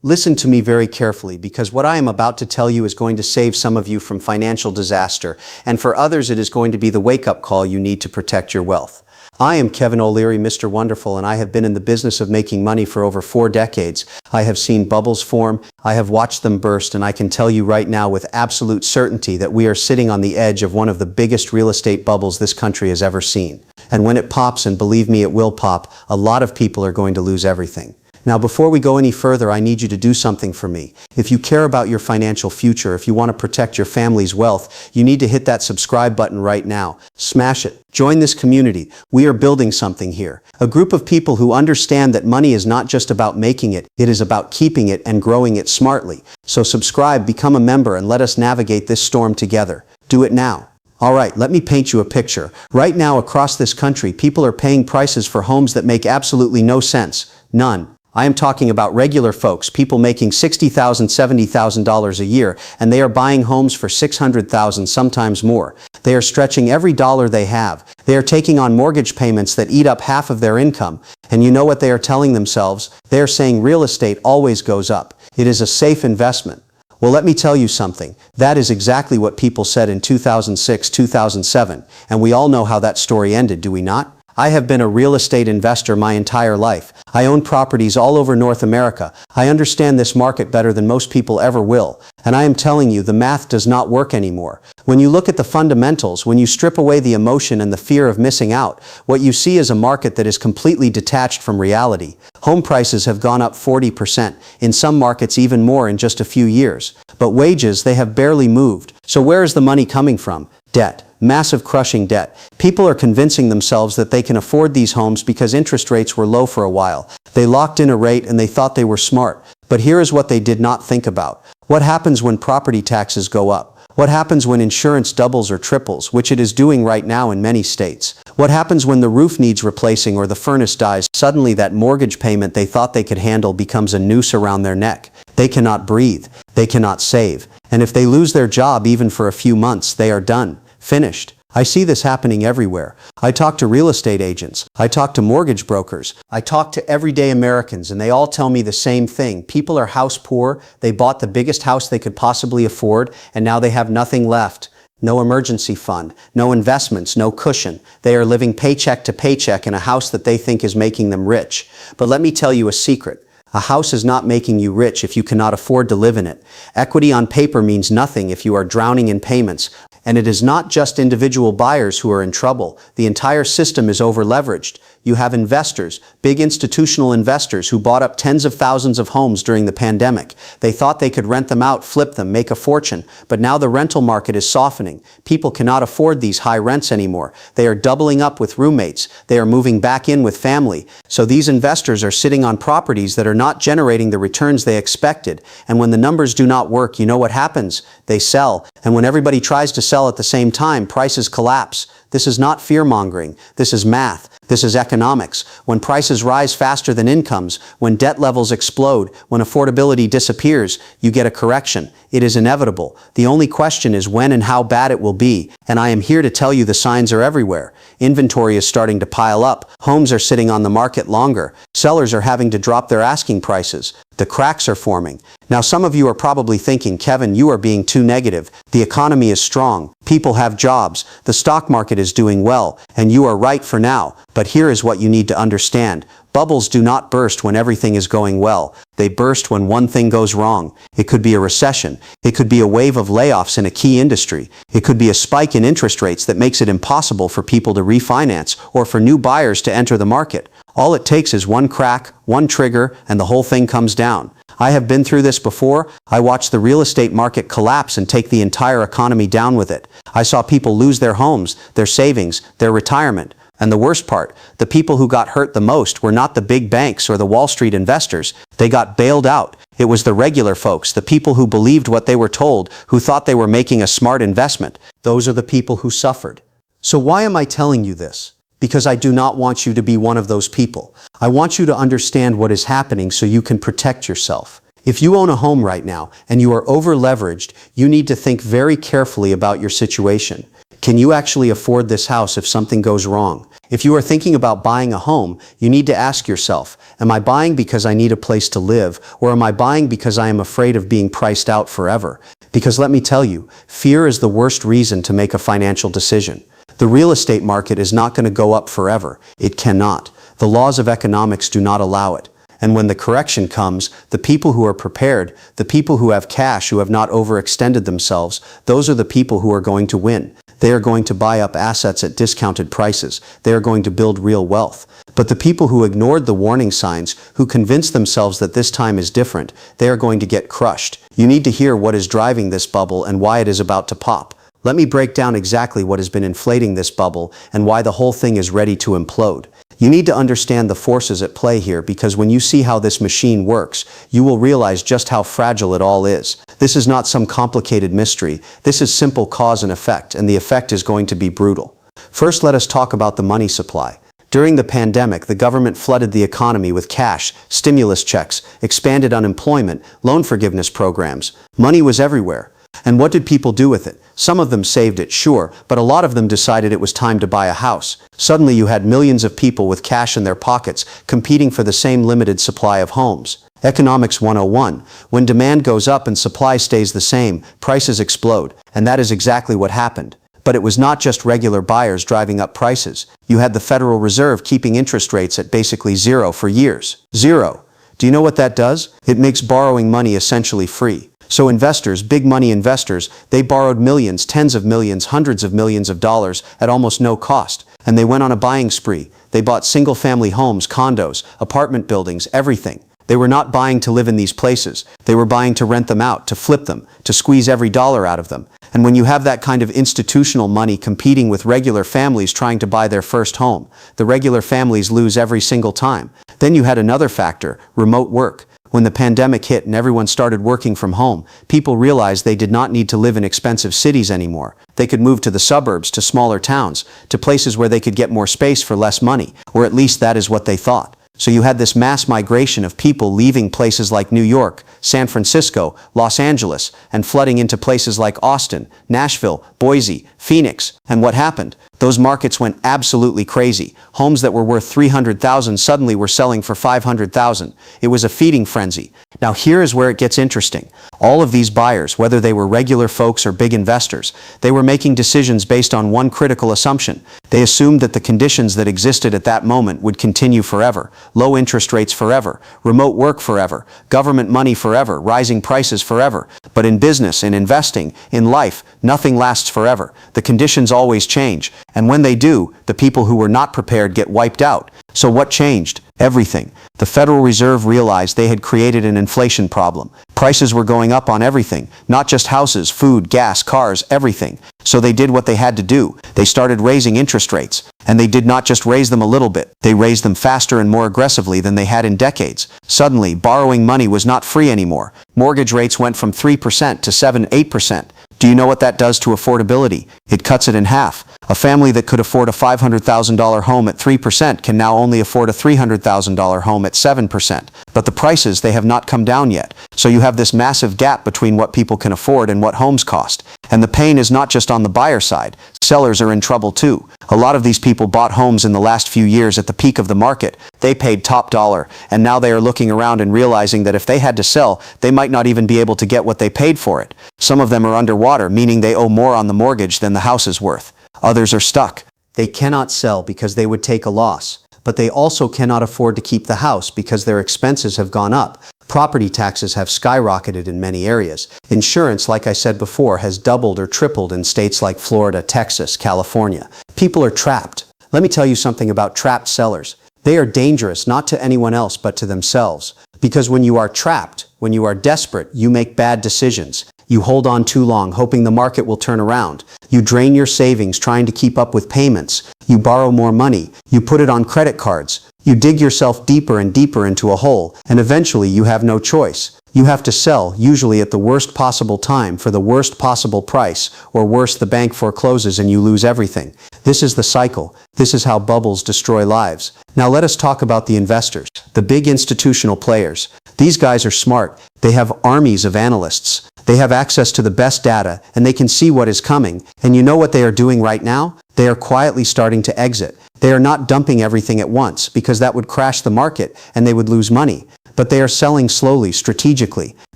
Listen to me very carefully because what I am about to tell you is going to save some of you from financial disaster, and for others it is going to be the wake-up call you need to protect your wealth. I am Kevin O'Leary, Mr. Wonderful, and I have been in the business of making money for over 4 decades. I have seen bubbles form, I have watched them burst, and I can tell you right now with absolute certainty that we are sitting on the edge of one of the biggest real estate bubbles this country has ever seen. And when it pops, and believe me it will pop, a lot of people are going to lose everything. Now, before we go any further, I need you to do something for me. If you care about your financial future, if you want to protect your family's wealth, you need to hit that subscribe button right now. Smash it. Join this community. We are building something here. A group of people who understand that money is not just about making it, it is about keeping it and growing it smartly. So subscribe, become a member, and let us navigate this storm together. Do it now. All right, let me paint you a picture. Right now, across this country, people are paying prices for homes that make absolutely no sense. None. I am talking about regular folks, people making $60,000, $70,000 a year, and they are buying homes for $600,000, sometimes more. They are stretching every dollar they have. They are taking on mortgage payments that eat up half of their income. And you know what they are telling themselves? They are saying real estate always goes up. It is a safe investment. Well, let me tell you something. That is exactly what people said in 2006, 2007, and we all know how that story ended, do we not? I have been a real estate investor my entire life. I own properties all over North America. I understand this market better than most people ever will. And I am telling you, the math does not work anymore. When you look at the fundamentals, when you strip away the emotion and the fear of missing out, what you see is a market that is completely detached from reality. Home prices have gone up 40%, in some markets even more in just a few years. But wages, they have barely moved. So where is the money coming from? Debt. Massive crushing debt. People are convincing themselves that they can afford these homes because interest rates were low for a while. They locked in a rate and they thought they were smart. But here is what they did not think about. What happens when property taxes go up? What happens when insurance doubles or triples, which it is doing right now in many states? What happens when the roof needs replacing or the furnace dies? Suddenly that mortgage payment they thought they could handle becomes a noose around their neck. They cannot breathe. They cannot save. And if they lose their job even for a few months, they are done. Finished. I see this happening everywhere. I talk to real estate agents. I talk to mortgage brokers. I talk to everyday Americans, and they all tell me the same thing. People are house poor. They bought the biggest house they could possibly afford, and now they have nothing left. No emergency fund, no investments, no cushion. They are living paycheck to paycheck in a house that they think is making them rich. But let me tell you a secret. A house is not making you rich if you cannot afford to live in it. Equity on paper means nothing if you are drowning in payments. And it is not just individual buyers who are in trouble. The entire system is over-leveraged. You have investors, big institutional investors who bought up tens of thousands of homes during the pandemic. They thought they could rent them out, flip them, make a fortune. But now the rental market is softening. People cannot afford these high rents anymore. They are doubling up with roommates. They are moving back in with family. So these investors are sitting on properties that are not generating the returns they expected. And when the numbers do not work, you know what happens? They sell. And when everybody tries to sell at the same time, prices collapse. This is not fear-mongering. This is math. This is economics. When prices rise faster than incomes, when debt levels explode, when affordability disappears, you get a correction. It is inevitable. The only question is when and how bad it will be. And I am here to tell you the signs are everywhere. Inventory is starting to pile up. Homes are sitting on the market longer. Sellers are having to drop their asking prices. The cracks are forming. Now some of you are probably thinking, Kevin, you are being too negative. The economy is strong. People have jobs. The stock market is doing well. And you are right for now. But here is what you need to understand. Bubbles do not burst when everything is going well. They burst when one thing goes wrong. It could be a recession. It could be a wave of layoffs in a key industry. It could be a spike in interest rates that makes it impossible for people to refinance or for new buyers to enter the market. All it takes is one crack, one trigger, and the whole thing comes down. I have been through this before. I watched the real estate market collapse and take the entire economy down with it. I saw people lose their homes, their savings, their retirement. And the worst part, the people who got hurt the most were not the big banks or the Wall Street investors. They got bailed out. It was the regular folks, the people who believed what they were told, who thought they were making a smart investment. Those are the people who suffered. So why am I telling you this? Because I do not want you to be one of those people. I want you to understand what is happening so you can protect yourself. If you own a home right now and you are over-leveraged, you need to think very carefully about your situation. Can you actually afford this house if something goes wrong? If you are thinking about buying a home, you need to ask yourself, am I buying because I need a place to live, or am I buying because I am afraid of being priced out forever? Because let me tell you, fear is the worst reason to make a financial decision. The real estate market is not going to go up forever. It cannot. The laws of economics do not allow it. And when the correction comes, the people who are prepared, the people who have cash, who have not overextended themselves, those are the people who are going to win. They are going to buy up assets at discounted prices. They are going to build real wealth. But the people who ignored the warning signs, who convinced themselves that this time is different, they are going to get crushed. You need to hear what is driving this bubble and why it is about to pop. Let me break down exactly what has been inflating this bubble and why the whole thing is ready to implode. You need to understand the forces at play here, because when you see how this machine works, you will realize just how fragile it all is. This is not some complicated mystery. This is simple cause and effect, and the effect is going to be brutal. First, let us talk about the money supply. During the pandemic, the government flooded the economy with cash, stimulus checks, expanded unemployment, loan forgiveness programs. Money was everywhere. And what did people do with it? Some of them saved it, sure, but a lot of them decided it was time to buy a house. Suddenly you had millions of people with cash in their pockets competing for the same limited supply of homes. Economics 101. When demand goes up and supply stays the same, prices explode. And that is exactly what happened. But it was not just regular buyers driving up prices. You had the Federal Reserve keeping interest rates at basically zero for years. Zero. Do you know what that does? It makes borrowing money essentially free. So investors, big money investors, they borrowed millions, tens of millions, hundreds of millions of dollars at almost no cost. And they went on a buying spree. They bought single-family homes, condos, apartment buildings, everything. They were not buying to live in these places. They were buying to rent them out, to flip them, to squeeze every dollar out of them. And when you have that kind of institutional money competing with regular families trying to buy their first home, the regular families lose every single time. Then you had another factor, remote work. When the pandemic hit and everyone started working from home, people realized they did not need to live in expensive cities anymore. They could move to the suburbs, to smaller towns, to places where they could get more space for less money, or at least that is what they thought. So you had this mass migration of people leaving places like New York, San Francisco, Los Angeles, and flooding into places like Austin, Nashville, Boise, Phoenix. And what happened? Those markets went absolutely crazy. Homes that were worth $300,000 suddenly were selling for $500,000. It was a feeding frenzy. Now here is where it gets interesting. All of these buyers, whether they were regular folks or big investors, they were making decisions based on one critical assumption. They assumed that the conditions that existed at that moment would continue forever. Low interest rates forever, remote work forever, government money forever, rising prices forever. But in business, in investing, in life, nothing lasts forever. The conditions always change. And when they do, the people who were not prepared get wiped out. So what changed? Everything. The Federal Reserve realized they had created an inflation problem. Prices were going up on everything, not just houses, food, gas, cars, everything. So they did what they had to do. They started raising interest rates. And they did not just raise them a little bit. They raised them faster and more aggressively than they had in decades. Suddenly, borrowing money was not free anymore. Mortgage rates went from 3% to 7-8%. Do you know what that does to affordability? It cuts it in half. A family that could afford a $500,000 home at 3% can now only afford a $300,000 home at 7%. But the prices, they have not come down yet. So you have this massive gap between what people can afford and what homes cost. And the pain is not just on the buyer side. Sellers are in trouble too. A lot of these people bought homes in the last few years at the peak of the market. They paid top dollar, and now they are looking around and realizing that if they had to sell, they might not even be able to get what they paid for it. Some of them are underwater, meaning they owe more on the mortgage than the house is worth. Others are stuck. They cannot sell because they would take a loss. But they also cannot afford to keep the house because their expenses have gone up. Property taxes have skyrocketed in many areas. Insurance, like I said before, has doubled or tripled in states like Florida, Texas, California. People are trapped. Let me tell you something about trapped sellers. They are dangerous not to anyone else but to themselves. Because when you are trapped, when you are desperate, you make bad decisions. You hold on too long, hoping the market will turn around. You drain your savings trying to keep up with payments. You borrow more money. You put it on credit cards. You dig yourself deeper and deeper into a hole, and eventually you have no choice. You have to sell, usually at the worst possible time for the worst possible price, or worse, the bank forecloses and you lose everything. This is the cycle. This is how bubbles destroy lives. Now let us talk about the investors, the big institutional players. These guys are smart. They have armies of analysts. They have access to the best data, and they can see what is coming. And you know what they are doing right now? They are quietly starting to exit. They are not dumping everything at once, because that would crash the market and they would lose money. But they are selling slowly, strategically.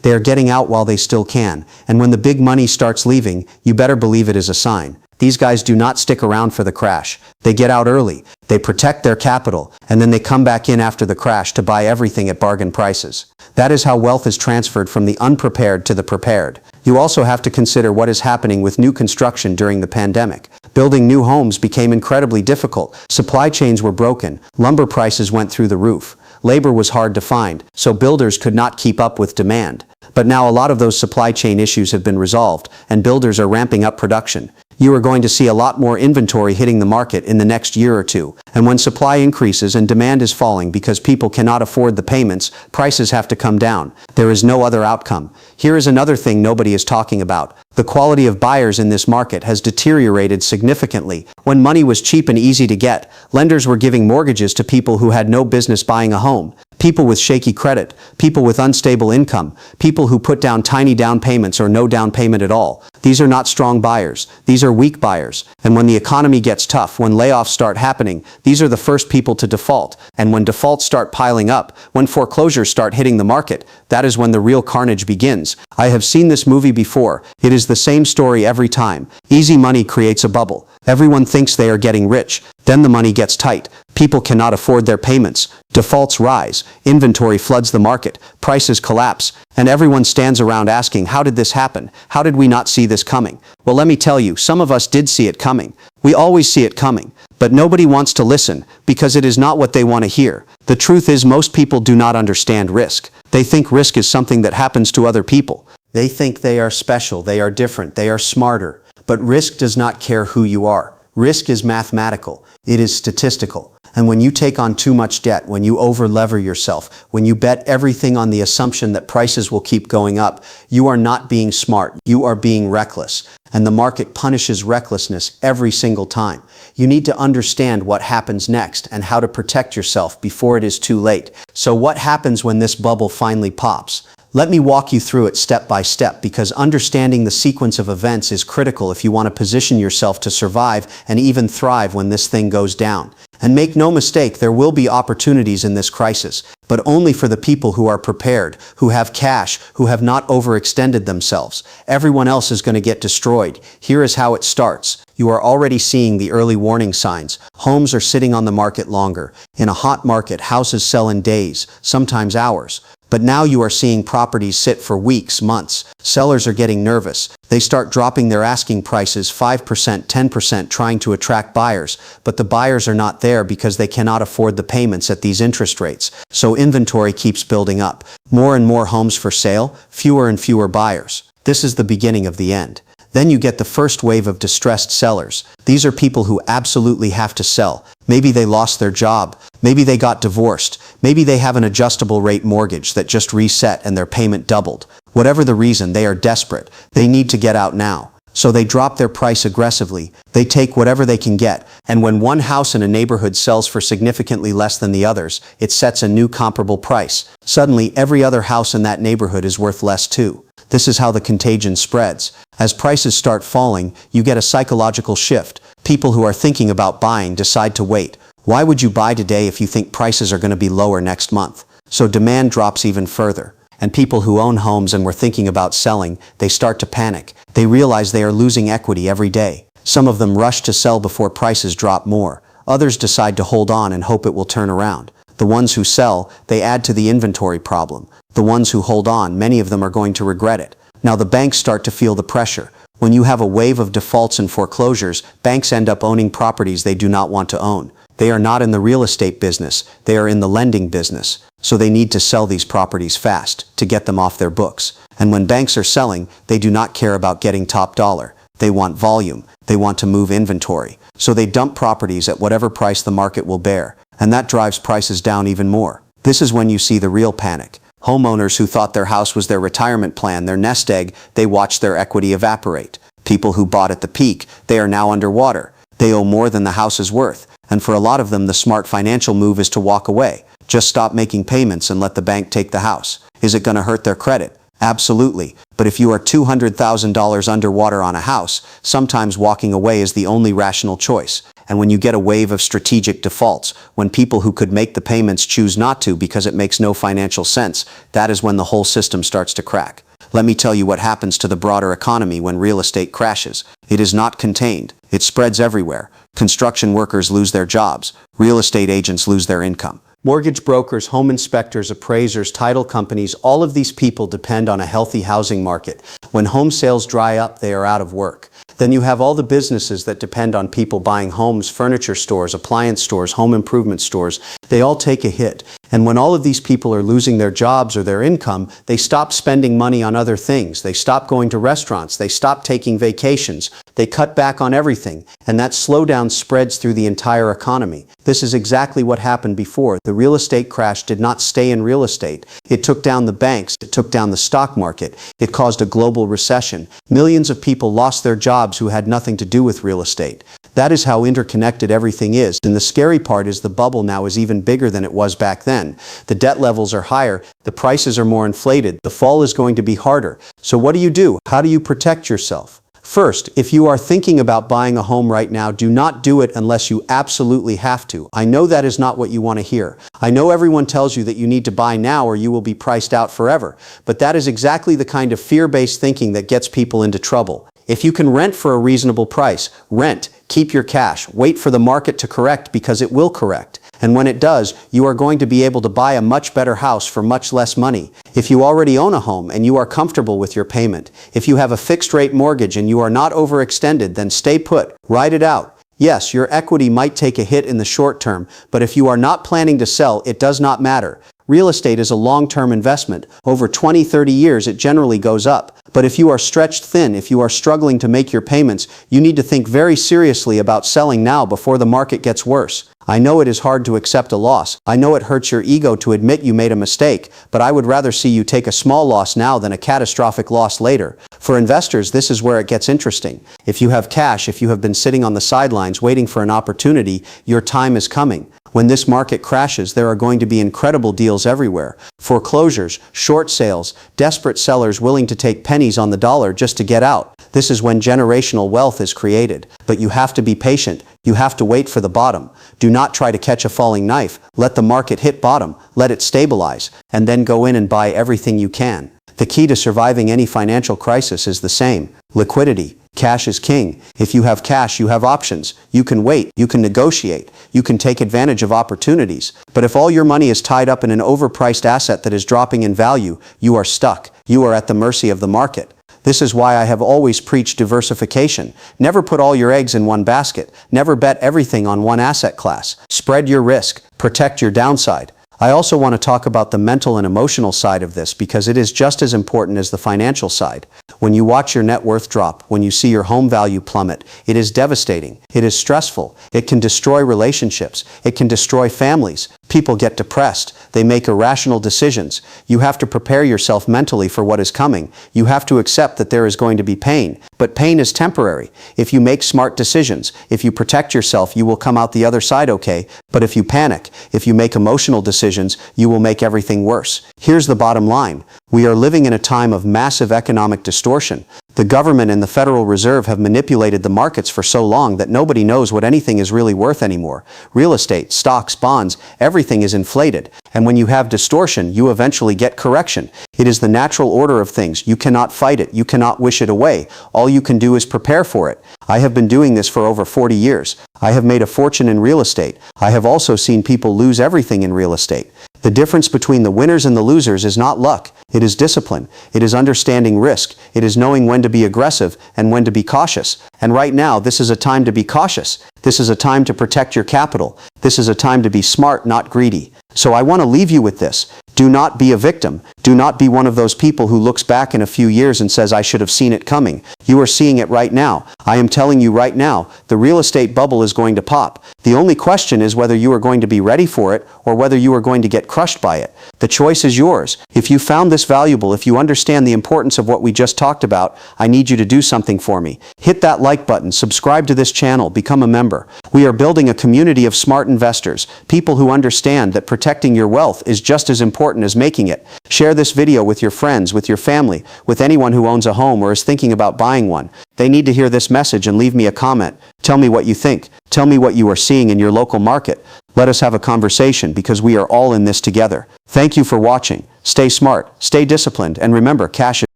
They are getting out while they still can. And when the big money starts leaving, you better believe it is a sign. These guys do not stick around for the crash. They get out early. They protect their capital, and then they come back in after the crash to buy everything at bargain prices. That is how wealth is transferred from the unprepared to the prepared. You also have to consider what is happening with new construction during the pandemic. Building new homes became incredibly difficult. Supply chains were broken. Lumber prices went through the roof. Labor was hard to find, so builders could not keep up with demand. But now a lot of those supply chain issues have been resolved, and builders are ramping up production. You are going to see a lot more inventory hitting the market in the next year or two. And when supply increases and demand is falling because people cannot afford the payments, prices have to come down. There is no other outcome. Here is another thing nobody is talking about. The quality of buyers in this market has deteriorated significantly. When money was cheap and easy to get, lenders were giving mortgages to people who had no business buying a home. People with shaky credit, people with unstable income, people who put down tiny down payments or no down payment at all. These are not strong buyers. These are weak buyers. And when the economy gets tough, when layoffs start happening, these are the first people to default. And when defaults start piling up, when foreclosures start hitting the market, that is when the real carnage begins. I have seen this movie before. It is the same story every time. Easy money creates a bubble. Everyone thinks they are getting rich. Then the money gets tight. People cannot afford their payments. Defaults rise. Inventory floods the market. Prices collapse. And everyone stands around asking, how did this happen? How did we not see this coming? Well, let me tell you, some of us did see it coming. We always see it coming. But nobody wants to listen, because it is not what they want to hear. The truth is, most people do not understand risk. They think risk is something that happens to other people. They think they are special, they are different, they are smarter. But risk does not care who you are. Risk is mathematical. It is statistical. And when you take on too much debt, when you over-lever yourself, when you bet everything on the assumption that prices will keep going up, you are not being smart. You are being reckless. And the market punishes recklessness every single time. You need to understand what happens next and how to protect yourself before it is too late. So what happens when this bubble finally pops? Let me walk you through it step by step, because understanding the sequence of events is critical if you want to position yourself to survive and even thrive when this thing goes down. And make no mistake, there will be opportunities in this crisis, but only for the people who are prepared, who have cash, who have not overextended themselves. Everyone else is going to get destroyed. Here is how it starts. You are already seeing the early warning signs. Homes are sitting on the market longer. In a hot market, houses sell in days, sometimes hours. But now you are seeing properties sit for weeks, months. Sellers are getting nervous. They start dropping their asking prices 5%, 10%, trying to attract buyers. But the buyers are not there because they cannot afford the payments at these interest rates. So inventory keeps building up. More and more homes for sale, fewer and fewer buyers. This is the beginning of the end. Then you get the first wave of distressed sellers. These are people who absolutely have to sell. Maybe they lost their job. Maybe they got divorced. Maybe they have an adjustable rate mortgage that just reset and their payment doubled. Whatever the reason, they are desperate. They need to get out now. So they drop their price aggressively. They take whatever they can get. And when one house in a neighborhood sells for significantly less than the others, it sets a new comparable price. Suddenly, every other house in that neighborhood is worth less too. This is how the contagion spreads. As prices start falling, you get a psychological shift. People who are thinking about buying decide to wait. Why would you buy today if you think prices are going to be lower next month? So demand drops even further. And people who own homes and were thinking about selling, they start to panic. They realize they are losing equity every day. Some of them rush to sell before prices drop more. Others decide to hold on and hope it will turn around. The ones who sell, they add to the inventory problem. The ones who hold on, many of them are going to regret it. Now the banks start to feel the pressure. When you have a wave of defaults and foreclosures, banks end up owning properties they do not want to own. They are not in the real estate business, they are in the lending business. So they need to sell these properties fast to get them off their books. And when banks are selling, they do not care about getting top dollar. They want volume. They want to move inventory. So they dump properties at whatever price the market will bear. And that drives prices down even more. This is when you see the real panic. Homeowners who thought their house was their retirement plan, their nest egg, they watched their equity evaporate. People who bought at the peak, they are now underwater. They owe more than the house is worth. And for a lot of them, the smart financial move is to walk away. Just stop making payments and let the bank take the house. Is it going to hurt their credit? Absolutely. But if you are $200,000 underwater on a house, sometimes walking away is the only rational choice. And when you get a wave of strategic defaults, when people who could make the payments choose not to because it makes no financial sense, that is when the whole system starts to crack. Let me tell you what happens to the broader economy when real estate crashes. It is not contained. It spreads everywhere. Construction workers lose their jobs. Real estate agents lose their income. Mortgage brokers, home inspectors, appraisers, title companies, all of these people depend on a healthy housing market. When home sales dry up, they are out of work. Then you have all the businesses that depend on people buying homes, furniture stores, appliance stores, home improvement stores. They all take a hit. And when all of these people are losing their jobs or their income, they stop spending money on other things. They stop going to restaurants. They stop taking vacations. They cut back on everything. And that slowdown spreads through the entire economy. This is exactly what happened before. The real estate crash did not stay in real estate. It took down the banks. It took down the stock market. It caused a global recession. Millions of people lost their jobs who had nothing to do with real estate. That is how interconnected everything is. And the scary part is the bubble now is even bigger than it was back then. The debt levels are higher. The prices are more inflated. The fall is going to be harder. So what do? How do you protect yourself? First, if you are thinking about buying a home right now, do not do it unless you absolutely have to. I know that is not what you want to hear. I know everyone tells you that you need to buy now or you will be priced out forever. But that is exactly the kind of fear-based thinking that gets people into trouble. If you can rent for a reasonable price, rent. Keep your cash. Wait for the market to correct because it will correct. And when it does, you are going to be able to buy a much better house for much less money. If you already own a home and you are comfortable with your payment, if you have a fixed rate mortgage and you are not overextended, then stay put. Ride it out. Yes, your equity might take a hit in the short term, but if you are not planning to sell, it does not matter. Real estate is a long-term investment. Over 20-30 years, it generally goes up. But if you are stretched thin, if you are struggling to make your payments, you need to think very seriously about selling now before the market gets worse. I know it is hard to accept a loss. I know it hurts your ego to admit you made a mistake, but I would rather see you take a small loss now than a catastrophic loss later. For investors, this is where it gets interesting. If you have cash, if you have been sitting on the sidelines waiting for an opportunity, your time is coming. When this market crashes, there are going to be incredible deals everywhere. Foreclosures, short sales, desperate sellers willing to take pennies on the dollar just to get out. This is when generational wealth is created. But you have to be patient. You have to wait for the bottom. Do not try to catch a falling knife. Let the market hit bottom. Let it stabilize. And then go in and buy everything you can. The key to surviving any financial crisis is the same. Liquidity. Cash is king. If you have cash, you have options. You can wait. You can negotiate. You can take advantage of opportunities. But if all your money is tied up in an overpriced asset that is dropping in value, you are stuck. You are at the mercy of the market. This is why I have always preached diversification. Never put all your eggs in one basket. Never bet everything on one asset class. Spread your risk. Protect your downside. I also want to talk about the mental and emotional side of this because it is just as important as the financial side. When you watch your net worth drop, when you see your home value plummet, it is devastating. It is stressful. It can destroy relationships. It can destroy families. People get depressed. They make irrational decisions. You have to prepare yourself mentally for what is coming. You have to accept that there is going to be pain. But pain is temporary. If you make smart decisions, if you protect yourself, you will come out the other side okay. But if you panic, if you make emotional decisions, you will make everything worse. Here's the bottom line. We are living in a time of massive economic distortion. The government and the Federal Reserve have manipulated the markets for so long that nobody knows what anything is really worth anymore. Real estate, stocks, bonds, everything is inflated. And when you have distortion, you eventually get correction. It is the natural order of things. You cannot fight it. You cannot wish it away. All you can do is prepare for it. I have been doing this for over 40 years. I have made a fortune in real estate. I have also seen people lose everything in real estate. The difference between the winners and the losers is not luck. It is discipline. It is understanding risk. It is knowing when to be aggressive and when to be cautious. And right now, this is a time to be cautious. This is a time to protect your capital. This is a time to be smart, not greedy. So I want to leave you with this. Do not be a victim. Do not be one of those people who looks back in a few years and says, I should have seen it coming. You are seeing it right now. I am telling you right now, the real estate bubble is going to pop. The only question is whether you are going to be ready for it or whether you are going to get crushed by it. The choice is yours. If you found this valuable, if you understand the importance of what we just talked about, I need you to do something for me. Hit that like button, subscribe to this channel, become a member. We are building a community of smart investors, people who understand that protecting your wealth is just as important as making it. Share this video with your friends, with your family, with anyone who owns a home or is thinking about buying one. They need to hear this message and leave me a comment. Tell me what you think. Tell me what you are seeing in your local market. Let us have a conversation because we are all in this together. Thank you for watching. Stay smart, stay disciplined, and remember, cash is